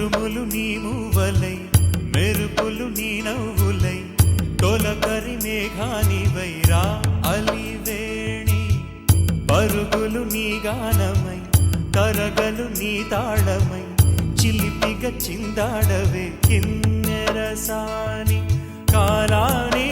ఉరుములు నీ మూవలై మెరుపులు నీ నవ్వులై తొలకరి మేఘానివై రా అలివేణి పరుగులు నీ గానమై తరగలు నీ తాళమై చిలిపిగ చిందాడవే కిన్నెరసాని కాలానే